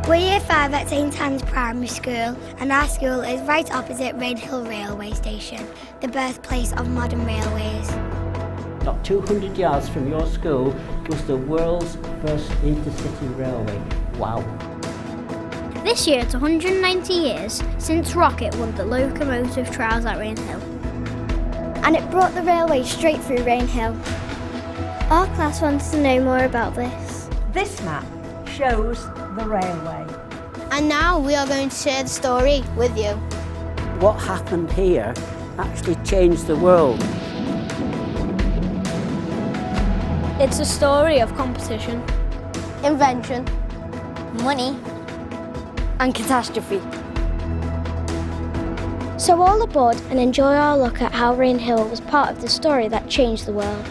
We're Year 5 at St Anne's Primary School, and our school is right opposite Rainhill Railway Station, the birthplace of modern railways. Not 200 yards from your school was the world's first intercity railway. Wow. This year it's 190 years since Rocket won the locomotive trials at Rainhill. And it brought the railway straight through Rainhill. Our class wants to know more about this. This map shows the railway. And now we are going to share the story with you. What happened here actually changed the world. It's a story of competition, invention, money, And catastrophe. So all aboard and enjoy our look at how Rainhill was part of the story that changed the world.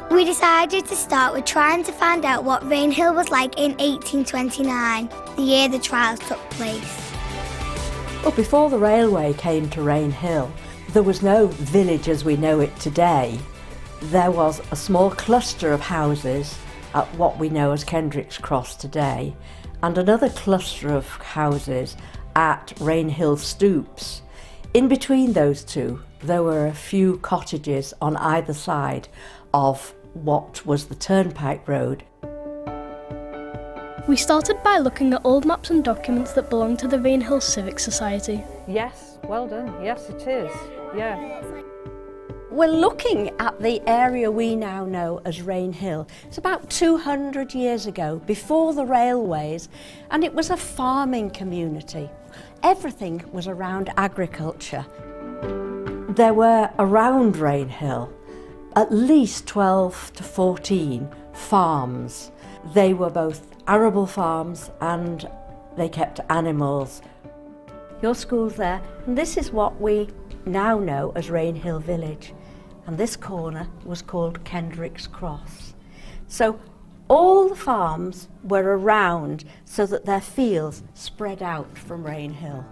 We decided to start with trying to find out what Rainhill was like in 1829, the year the trials took place. Well, before the railway came to Rainhill, there was no village as we know it today. There was a small cluster of houses at what we know as Kendrick's Cross today, and another cluster of houses at Rainhill Stoops. In between those two, there were a few cottages on either side of what was the Turnpike Road. We started by looking at old maps and documents that belong to the Rainhill Civic Society. Yes, well done. Yes, it is. Yeah. We're looking at the area we now know as Rainhill. It's about 200 years ago, before the railways, and it was a farming community. Everything was around agriculture. There were around Rainhill at least 12 to 14 farms. They were both arable farms and they kept animals. Your school's there, and this is what we now know as Rainhill Village. And this corner was called Kendrick's Cross. So all the farms were around so that their fields spread out from Rainhill.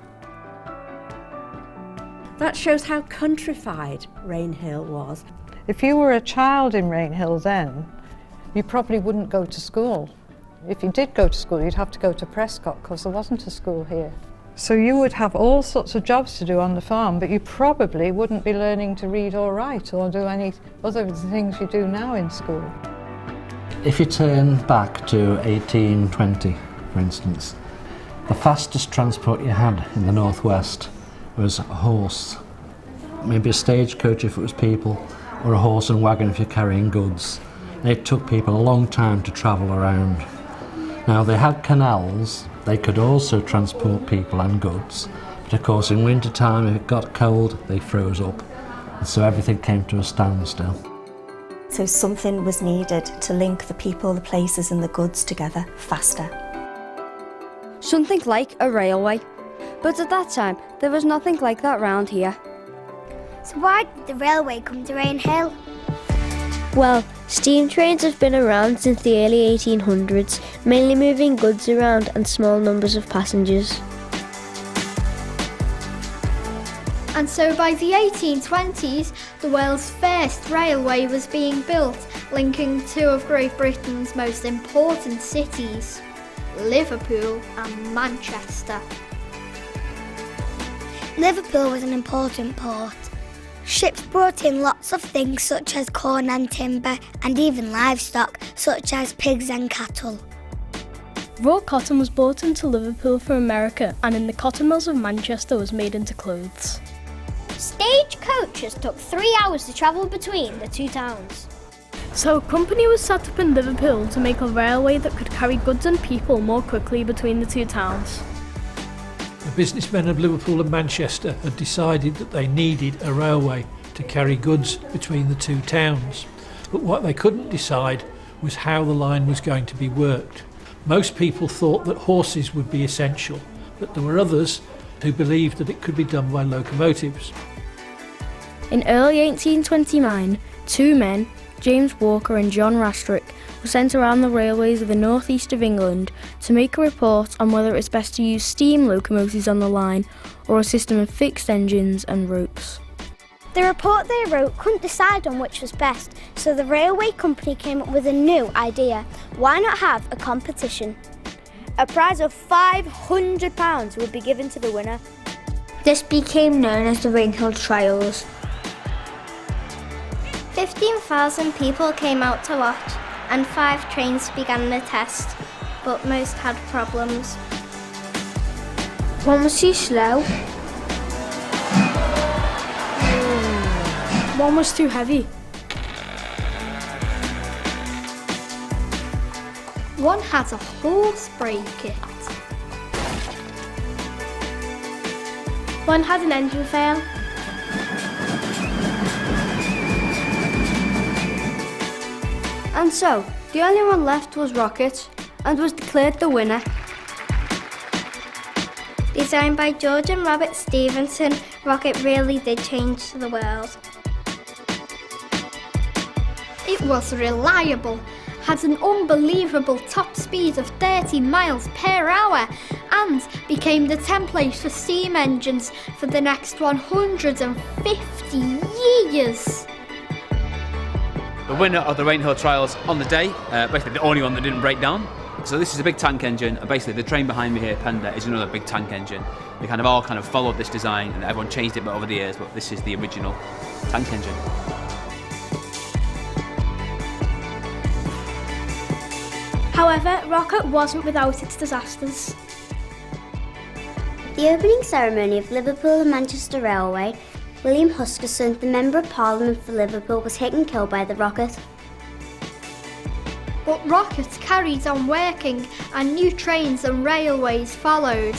That shows how countrified Rainhill was. If you were a child in Rainhill then, you probably wouldn't go to school. If you did go to school, you'd have to go to Prescott because there wasn't a school here. So you would have all sorts of jobs to do on the farm, but you probably wouldn't be learning to read or write or do any other things you do now in school. If you turn back to 1820, for instance, the fastest transport you had in the northwest was a horse, maybe a stagecoach if it was people, or a horse and wagon if you're carrying goods. And it took people a long time to travel around. Now they had canals, they could also transport people and goods, but of course in winter time if it got cold they froze up, and so everything came to a standstill. So something was needed to link the people, the places and the goods together faster. Something like a railway. But at that time, there was nothing like that round here. So why did the railway come to Rainhill? Well, steam trains have been around since the early 1800s, mainly moving goods around and small numbers of passengers. And so by the 1820s, the world's first railway was being built, linking two of Great Britain's most important cities, Liverpool and Manchester. Liverpool was an important port. Ships brought in lots of things such as corn and timber, and even livestock such as pigs and cattle. Raw cotton was brought into Liverpool from America, and in the cotton mills of Manchester was made into clothes. Stagecoaches took 3 hours to travel between the two towns. So a company was set up in Liverpool to make a railway that could carry goods and people more quickly between the two towns. The businessmen of Liverpool and Manchester had decided that they needed a railway to carry goods between the two towns. But what they couldn't decide was how the line was going to be worked. Most people thought that horses would be essential, but there were others who believed that it could be done by locomotives. In early 1829, two men, James Walker and John Rastrick were sent around the railways of the northeast of England to make a report on whether it's best to use steam locomotives on the line or a system of fixed engines and ropes. The report they wrote couldn't decide on which was best, so the railway company came up with a new idea. Why not have a competition? A prize of £500 would be given to the winner. This became known as the Rainhill Trials. 15,000 people came out to watch, and 5 trains began the test, but most had problems. One was too slow. One was too heavy. One had a horse brake kit. One had an engine fail. And so, the only one left was Rocket, and was declared the winner. Designed by George and Robert Stephenson, Rocket really did change the world. It was reliable, had an unbelievable top speed of 30 miles per hour, and became the template for steam engines for the next 150 years. The winner of the Rainhill Trials on the day, basically the only one that didn't break down. So this is a big tank engine, and basically the train behind me here, Panda, is another big tank engine. They all followed this design, and everyone changed it over the years, but this is the original tank engine. However, Rocket wasn't without its disasters. The opening ceremony of Liverpool and Manchester Railway, William Huskisson, the Member of Parliament for Liverpool, was hit and killed by the rocket. But Rocket carried on working, and new trains and railways followed.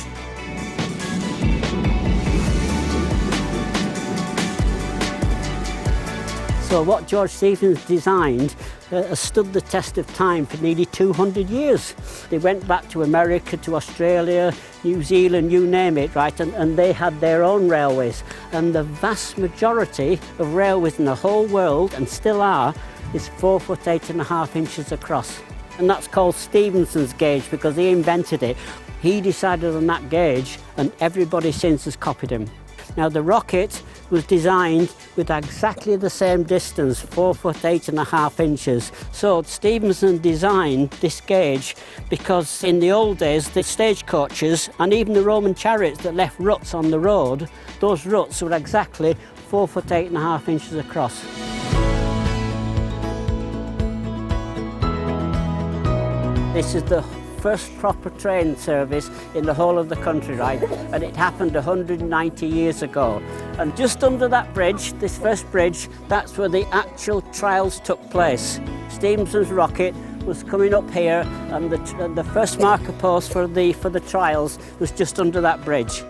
So what George Stephenson designed has stood the test of time for nearly 200 years. They went back to America, to Australia, New Zealand, you name it, right, and they had their own railways. And the vast majority of railways in the whole world, and still are, is 4 foot 8.5 inches across. And that's called Stephenson's gauge because he invented it. He decided on that gauge, and everybody since has copied him. Now the Rocket was designed with exactly the same distance, 4 foot 8.5 inches. So Stephenson designed this gauge because in the old days the stagecoaches and even the Roman chariots that left ruts on the road, those ruts were exactly 4 foot 8.5 inches across. This is the first proper train service in the whole of the country, right? And it happened 190 years ago. And just under that bridge, this first bridge, that's where the actual trials took place. Stephenson's rocket was coming up here, and the first marker post for the trials was just under that bridge.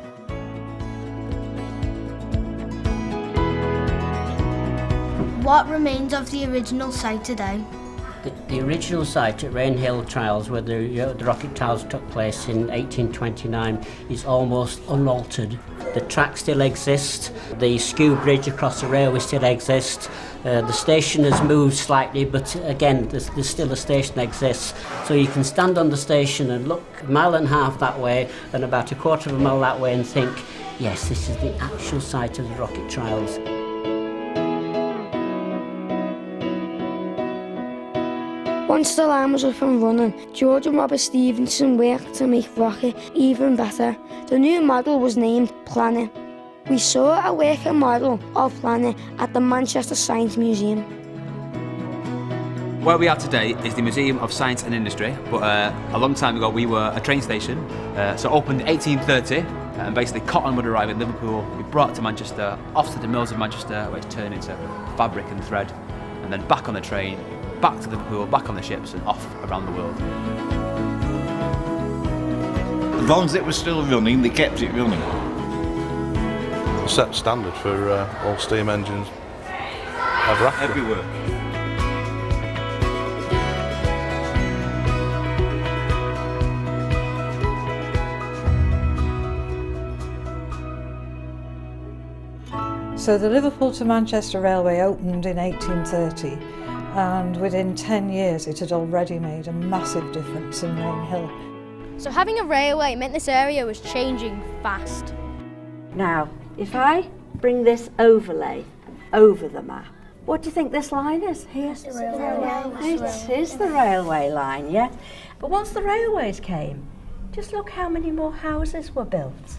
What remains of the original site today? The original site at Rainhill Trials, where the rocket trials took place in 1829, is almost unaltered. The track still exists, the skew bridge across the railway still exists, the station has moved slightly, but again, there's still a station that exists. So you can stand on the station and look a mile and a half that way and about a quarter of a mile that way and think, yes, this is the actual site of the rocket trials. Once the line was up and running, George and Robert Stephenson worked to make Rocket even better. The new model was named Planet. We saw a working model of Planet at the Manchester Science Museum. Where we are today is the Museum of Science and Industry, but a long time ago we were a train station, so opened in 1830, and basically cotton would arrive in Liverpool, we brought it to Manchester, off to the mills of Manchester, where it's turned into fabric and thread, and then back on the train, back to Liverpool, back on the ships and off around the world. The ones that were still running, they kept it running. Set standard for all steam engines ever after. Everywhere. So the Liverpool to Manchester Railway opened in 1830. and within 10 years it had already made a massive difference in Rainhill. So having a railway meant this area was changing fast. Now, if I bring this overlay over the map, what do you think this line is here? It is the railway line, yeah. But once the railways came, just look how many more houses were built.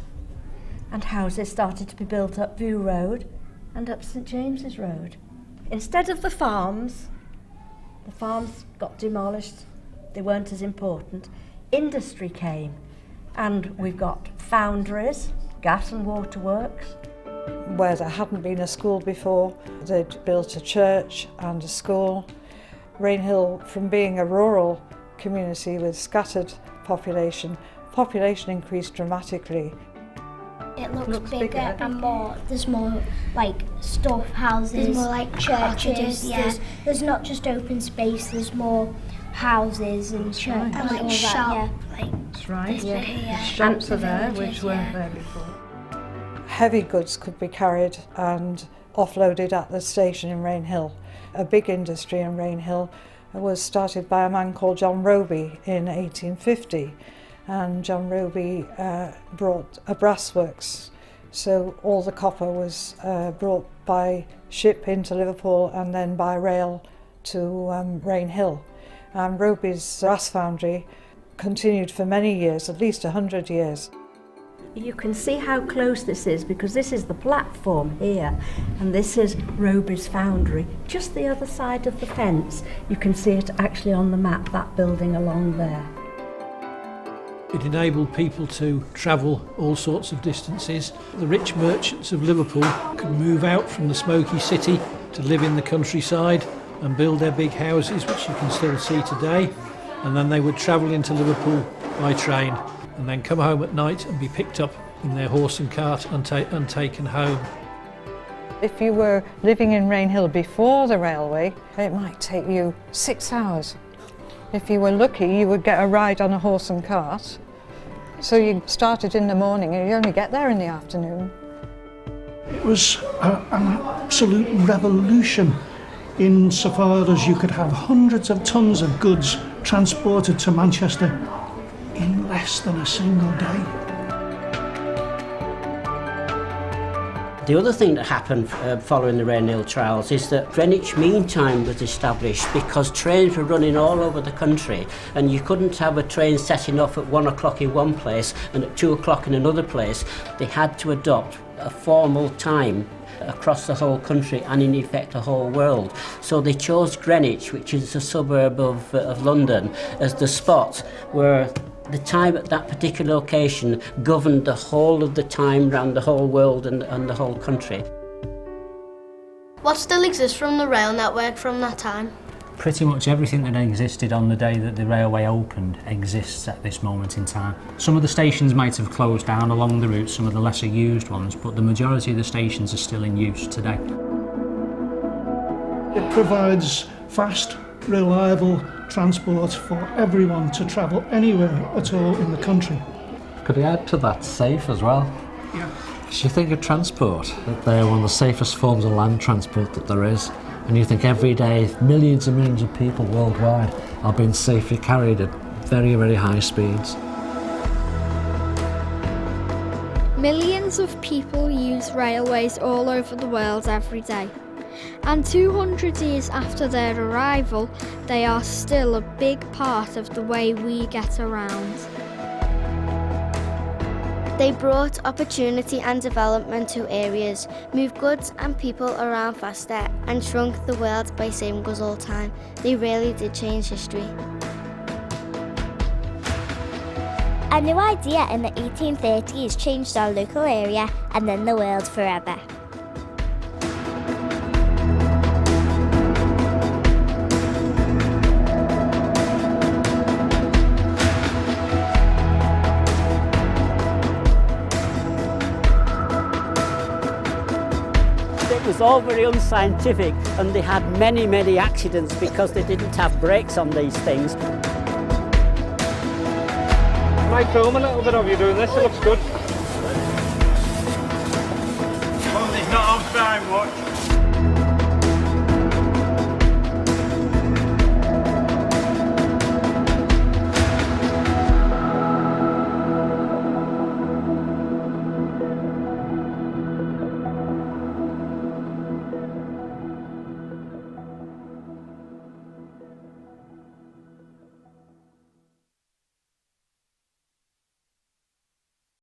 And houses started to be built up View Road and up St James's Road. Instead of the farms got demolished, they weren't as important. Industry came, and we've got foundries, gas and water works. Where there hadn't been a school before, they'd built a church and a school. Rainhill, from being a rural community with scattered population increased dramatically. It looks bigger and more, there's more like stuff, houses, there's more like churches, yeah. There's not just open space, there's more houses and churches and like shop, yeah. That's right. Yeah. Shops are there, which weren't there before. Heavy goods could be carried and offloaded at the station in Rainhill. A big industry in Rainhill was started by a man called John Roby in 1850, and John Roby brought a brass works, so all the copper was brought by ship into Liverpool and then by rail to Rainhill. And Roby's brass foundry continued for many years, at least 100 years. You can see how close this is because this is the platform here and this is Roby's foundry, just the other side of the fence. You can see it actually on the map, that building along there. It enabled people to travel all sorts of distances. The rich merchants of Liverpool could move out from the smoky city to live in the countryside and build their big houses, which you can still see today. And then they would travel into Liverpool by train and then come home at night and be picked up in their horse and cart and taken home. If you were living in Rainhill before the railway, it might take you 6 hours. If you were lucky, you would get a ride on a horse and cart. So you started in the morning and you only get there in the afternoon. It was an absolute revolution insofar as you could have hundreds of tons of goods transported to Manchester in less than a single day. The other thing that happened following the Rainhill trials is that Greenwich Mean Time was established because trains were running all over the country and you couldn't have a train setting off at 1 o'clock in one place and at 2 o'clock in another place. They had to adopt a formal time across the whole country and in effect the whole world. So they chose Greenwich, which is a suburb of London, as the spot where the time at that particular location governed the whole of the time around the whole world and the whole country. What still exists from the rail network from that time? Pretty much everything that existed on the day that the railway opened exists at this moment in time. Some of the stations might have closed down along the route, some of the lesser used ones, but the majority of the stations are still in use today. It provides fast, reliable transport for everyone to travel anywhere at all in the country. Could I add to that, safe as well? Yeah. If you think of transport, that they're one of the safest forms of land transport that there is, and you think every day millions and millions of people worldwide are being safely carried at very, very high speeds. Millions of people use railways all over the world every day. And 200 years after their arrival, they are still a big part of the way we get around. They brought opportunity and development to areas, moved goods and people around faster, and shrunk the world by same goes all time. They really did change history. A new idea in the 1830s changed our local area and then the world forever. It was all very unscientific and they had many accidents because they didn't have brakes on these things. Can I film a little bit of you doing this? It looks good. Well, there's not on time, watch.